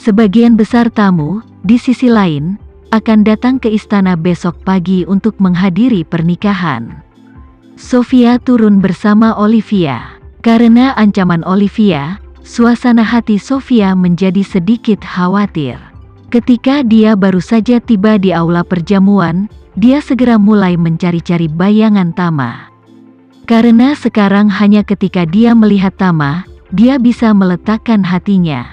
Sebagian besar tamu, di sisi lain, akan datang ke istana besok pagi untuk menghadiri pernikahan. Sofia turun bersama Olivia. Karena ancaman Olivia, suasana hati Sofia menjadi sedikit khawatir. Ketika dia baru saja tiba di aula perjamuan, dia segera mulai mencari-cari bayangan Tama. Karena sekarang hanya ketika dia melihat Tama, dia bisa meletakkan hatinya.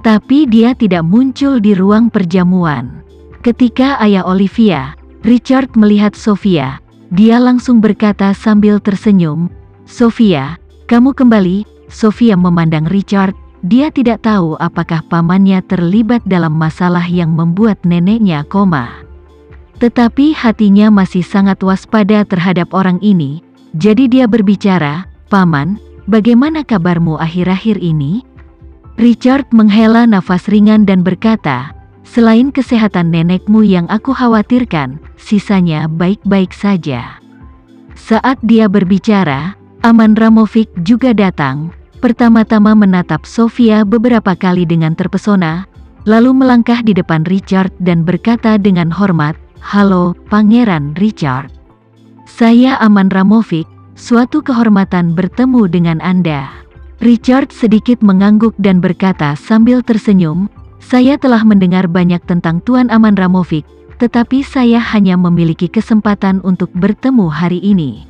Tapi dia tidak muncul di ruang perjamuan. Ketika ayah Olivia, Richard, melihat Sofia, dia langsung berkata sambil tersenyum, "Sofia, kamu kembali." Sofia memandang Richard, dia tidak tahu apakah pamannya terlibat dalam masalah yang membuat neneknya koma. Tetapi hatinya masih sangat waspada terhadap orang ini, jadi dia berbicara, "Paman, bagaimana kabarmu akhir-akhir ini?" Richard menghela nafas ringan dan berkata, "Selain kesehatan nenekmu yang aku khawatirkan, sisanya baik-baik saja." Saat dia berbicara, Aman Ramovic juga datang. Pertama-tama menatap Sofia beberapa kali dengan terpesona, lalu melangkah di depan Richard dan berkata dengan hormat, "Halo, Pangeran Richard. Saya Aman Ramovic, suatu kehormatan bertemu dengan Anda." Richard sedikit mengangguk dan berkata sambil tersenyum, "Saya telah mendengar banyak tentang Tuan Aman Ramovic, tetapi saya hanya memiliki kesempatan untuk bertemu hari ini."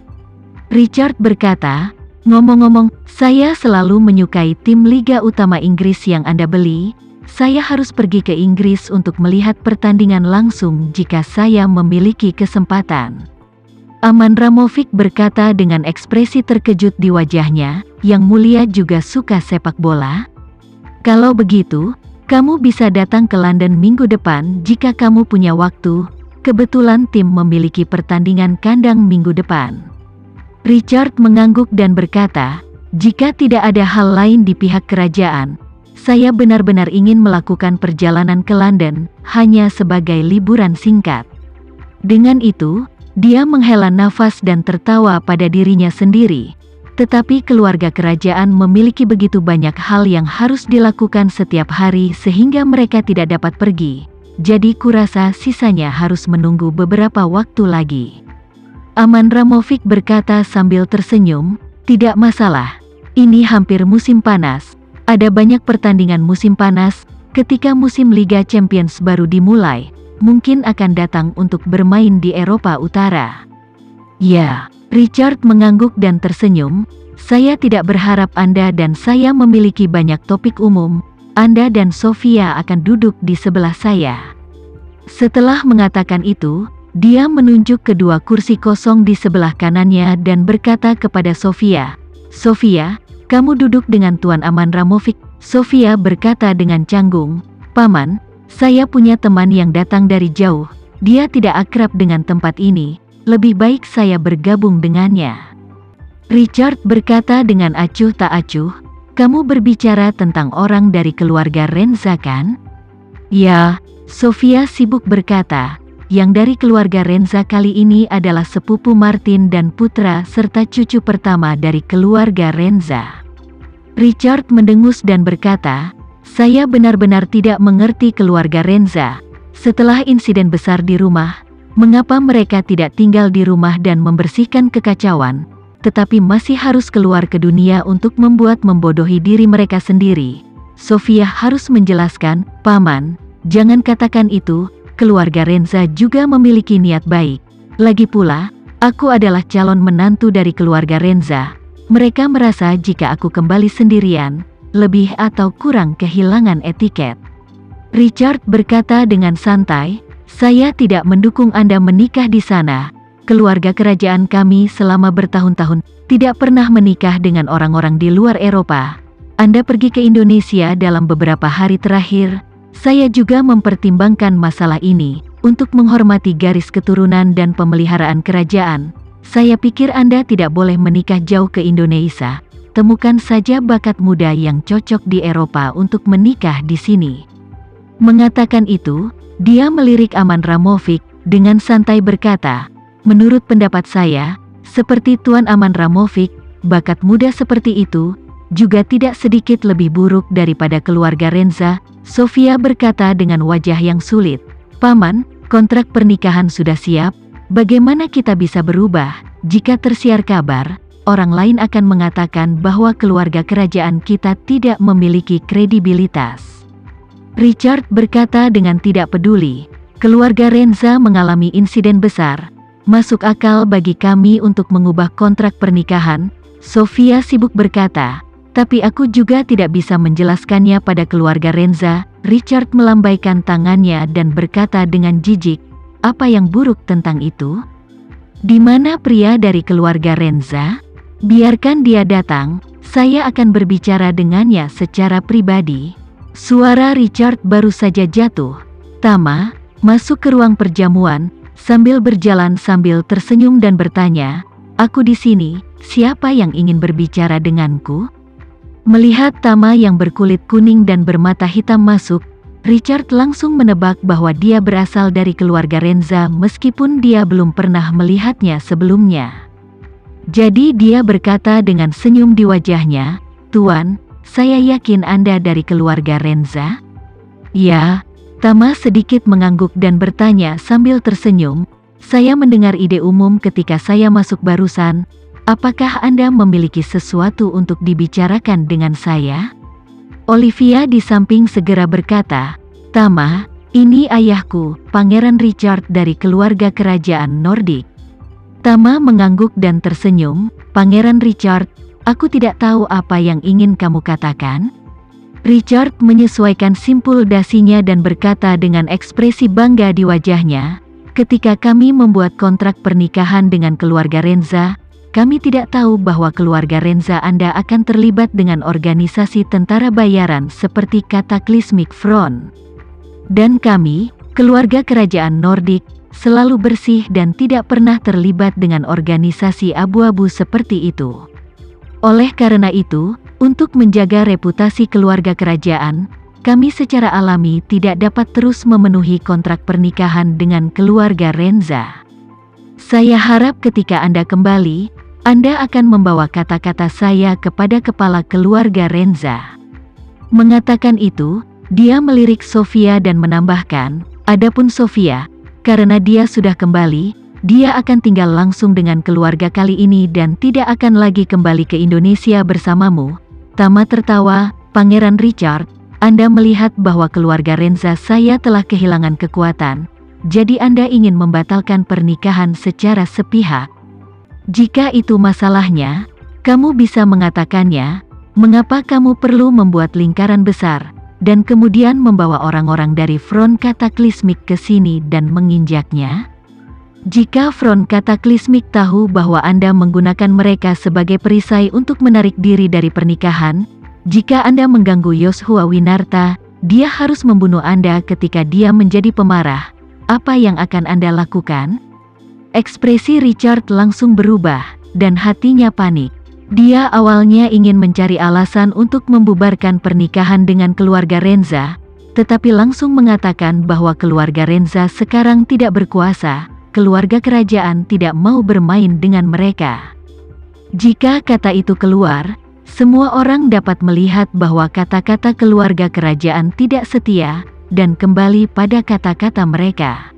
Richard berkata, "Ngomong-ngomong, saya selalu menyukai tim Liga Utama Inggris yang Anda beli. Saya harus pergi ke Inggris untuk melihat pertandingan langsung jika saya memiliki kesempatan." Aman Ramovic berkata dengan ekspresi terkejut di wajahnya, "Yang mulia juga suka sepak bola? Kalau begitu, kamu bisa datang ke London minggu depan jika kamu punya waktu. Kebetulan tim memiliki pertandingan kandang minggu depan." Richard mengangguk dan berkata, "Jika tidak ada hal lain di pihak kerajaan, saya benar-benar ingin melakukan perjalanan ke London, hanya sebagai liburan singkat." Dengan itu, dia menghela nafas dan tertawa pada dirinya sendiri. Tetapi keluarga kerajaan memiliki begitu banyak hal yang harus dilakukan setiap hari sehingga mereka tidak dapat pergi. Jadi kurasa sisanya harus menunggu beberapa waktu lagi. Aman Ramovic berkata sambil tersenyum, "Tidak masalah. Ini hampir musim panas. Ada banyak pertandingan musim panas. Ketika musim Liga Champions baru dimulai, mungkin akan datang untuk bermain di Eropa Utara." "Ya." Richard mengangguk dan tersenyum, "Saya tidak berharap Anda dan saya memiliki banyak topik umum. Anda dan Sofia akan duduk di sebelah saya." Setelah mengatakan itu, dia menunjuk kedua kursi kosong di sebelah kanannya dan berkata kepada Sofia, "Sofia, kamu duduk dengan Tuan Aman Ramovic." Sofia berkata dengan canggung, "Paman, saya punya teman yang datang dari jauh. Dia tidak akrab dengan tempat ini. Lebih baik saya bergabung dengannya." Richard berkata dengan acuh tak acuh, "Kamu berbicara tentang orang dari keluarga Renza, kan?" "Ya," Sofia sibuk berkata, "yang dari keluarga Renza kali ini adalah sepupu Martin dan putra serta cucu pertama dari keluarga Renza." Richard mendengus dan berkata, "Saya benar-benar tidak mengerti keluarga Renza. Setelah insiden besar di rumah, mengapa mereka tidak tinggal di rumah dan membersihkan kekacauan, tetapi masih harus keluar ke dunia untuk membodohi diri mereka sendiri?" Sofia harus menjelaskan, "Paman, jangan katakan itu. Keluarga Renza juga memiliki niat baik. Lagi pula, aku adalah calon menantu dari keluarga Renza. Mereka merasa jika aku kembali sendirian, lebih atau kurang kehilangan etiket." Richard berkata dengan santai, "Saya tidak mendukung Anda menikah di sana. Keluarga kerajaan kami selama bertahun-tahun tidak pernah menikah dengan orang-orang di luar Eropa. Anda pergi ke Indonesia dalam beberapa hari terakhir. Saya juga mempertimbangkan masalah ini, untuk menghormati garis keturunan dan pemeliharaan kerajaan. Saya pikir Anda tidak boleh menikah jauh ke Indonesia. Temukan saja bakat muda yang cocok di Eropa untuk menikah di sini." Mengatakan itu, dia melirik Aman Ramovic, dengan santai berkata, "Menurut pendapat saya, seperti Tuan Aman Ramovic, bakat muda seperti itu, juga tidak sedikit lebih buruk daripada keluarga Renza. Sofia berkata dengan wajah yang sulit. Paman, kontrak pernikahan sudah siap. Bagaimana kita bisa berubah? Jika tersiar kabar, orang lain akan mengatakan bahwa keluarga kerajaan kita tidak memiliki kredibilitas. Richard berkata dengan tidak peduli. Keluarga Renza mengalami insiden besar. Masuk akal bagi kami untuk mengubah kontrak pernikahan. Sofia sibuk berkata. Tapi aku juga tidak bisa menjelaskannya pada keluarga Renza. Richard melambaikan tangannya dan berkata dengan jijik, apa yang buruk tentang itu? Di mana pria dari keluarga Renza? Biarkan dia datang, saya akan berbicara dengannya secara pribadi. Suara Richard baru saja jatuh. Tama masuk ke ruang perjamuan, sambil berjalan sambil tersenyum dan bertanya, aku di sini, siapa yang ingin berbicara denganku? Melihat Tama yang berkulit kuning dan bermata hitam masuk, Richard langsung menebak bahwa dia berasal dari keluarga Renza meskipun dia belum pernah melihatnya sebelumnya. Jadi dia berkata dengan senyum di wajahnya, Tuan, saya yakin Anda dari keluarga Renza? Ya, Tama sedikit mengangguk dan bertanya sambil tersenyum, saya mendengar ide umum ketika saya masuk barusan. Apakah Anda memiliki sesuatu untuk dibicarakan dengan saya? Olivia di samping segera berkata, Tama, ini ayahku, Pangeran Richard dari keluarga kerajaan Nordik. Tama mengangguk dan tersenyum, Pangeran Richard, aku tidak tahu apa yang ingin kamu katakan. Richard menyesuaikan simpul dasinya dan berkata dengan ekspresi bangga di wajahnya, ketika kami membuat kontrak pernikahan dengan keluarga Renza, kami tidak tahu bahwa keluarga Renza Anda akan terlibat dengan organisasi tentara bayaran seperti Cataclysmic Front. Dan kami, keluarga kerajaan Nordik, selalu bersih dan tidak pernah terlibat dengan organisasi abu-abu seperti itu. Oleh karena itu, untuk menjaga reputasi keluarga kerajaan, kami secara alami tidak dapat terus memenuhi kontrak pernikahan dengan keluarga Renza. Saya harap ketika Anda kembali, Anda akan membawa kata-kata saya kepada kepala keluarga Renza. Mengatakan itu, dia melirik Sofia dan menambahkan, adapun Sofia, karena dia sudah kembali, dia akan tinggal langsung dengan keluarga kali ini dan tidak akan lagi kembali ke Indonesia bersamamu. Tama tertawa, Pangeran Richard, Anda melihat bahwa keluarga Renza saya telah kehilangan kekuatan, jadi Anda ingin membatalkan pernikahan secara sepihak. Jika itu masalahnya, kamu bisa mengatakannya. Mengapa kamu perlu membuat lingkaran besar, dan kemudian membawa orang-orang dari Front Cataclysmic ke sini dan menginjaknya? Jika Front Cataclysmic tahu bahwa Anda menggunakan mereka sebagai perisai untuk menarik diri dari pernikahan, jika Anda mengganggu Yoshua Winarta, dia harus membunuh Anda ketika dia menjadi pemarah. Apa yang akan Anda lakukan? Ekspresi Richard langsung berubah, dan hatinya panik. Dia awalnya ingin mencari alasan untuk membubarkan pernikahan dengan keluarga Renza, tetapi langsung mengatakan bahwa keluarga Renza sekarang tidak berkuasa, keluarga kerajaan tidak mau bermain dengan mereka. Jika kata itu keluar, semua orang dapat melihat bahwa kata-kata keluarga kerajaan tidak setia, dan kembali pada kata-kata mereka.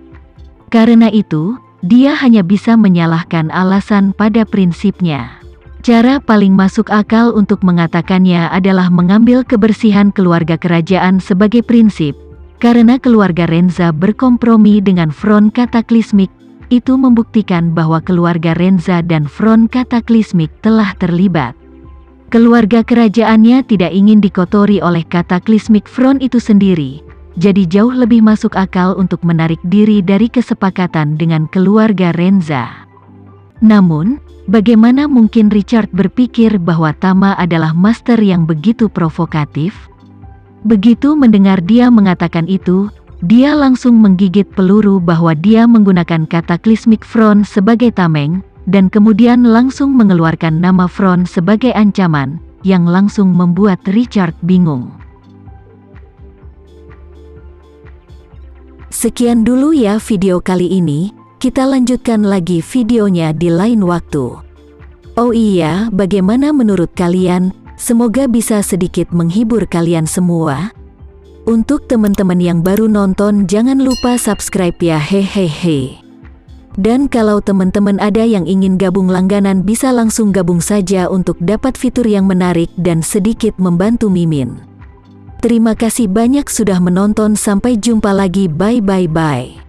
Karena itu, dia hanya bisa menyalahkan alasan pada prinsipnya. Cara paling masuk akal untuk mengatakannya adalah mengambil kebersihan keluarga kerajaan sebagai prinsip. Karena keluarga Renza berkompromi dengan Front Cataclysmic, itu membuktikan bahwa keluarga Renza dan Front Cataclysmic telah terlibat. Keluarga kerajaannya tidak ingin dikotori oleh Cataclysmic Front itu sendiri. Jadi jauh lebih masuk akal untuk menarik diri dari kesepakatan dengan keluarga Renza. Namun, bagaimana mungkin Richard berpikir bahwa Tama adalah master yang begitu provokatif? Begitu mendengar dia mengatakan itu, dia langsung menggigit peluru bahwa dia menggunakan Cataclysmic Front sebagai tameng, dan kemudian langsung mengeluarkan nama Front sebagai ancaman, yang langsung membuat Richard bingung. Sekian dulu ya video kali ini, kita lanjutkan lagi videonya di lain waktu. Oh iya, bagaimana menurut kalian? Semoga bisa sedikit menghibur kalian semua. Untuk teman-teman yang baru nonton, jangan lupa subscribe ya, hehehe. Dan kalau teman-teman ada yang ingin gabung langganan, bisa langsung gabung saja untuk dapat fitur yang menarik dan sedikit membantu Mimin. Terima kasih banyak sudah menonton, sampai jumpa lagi, bye.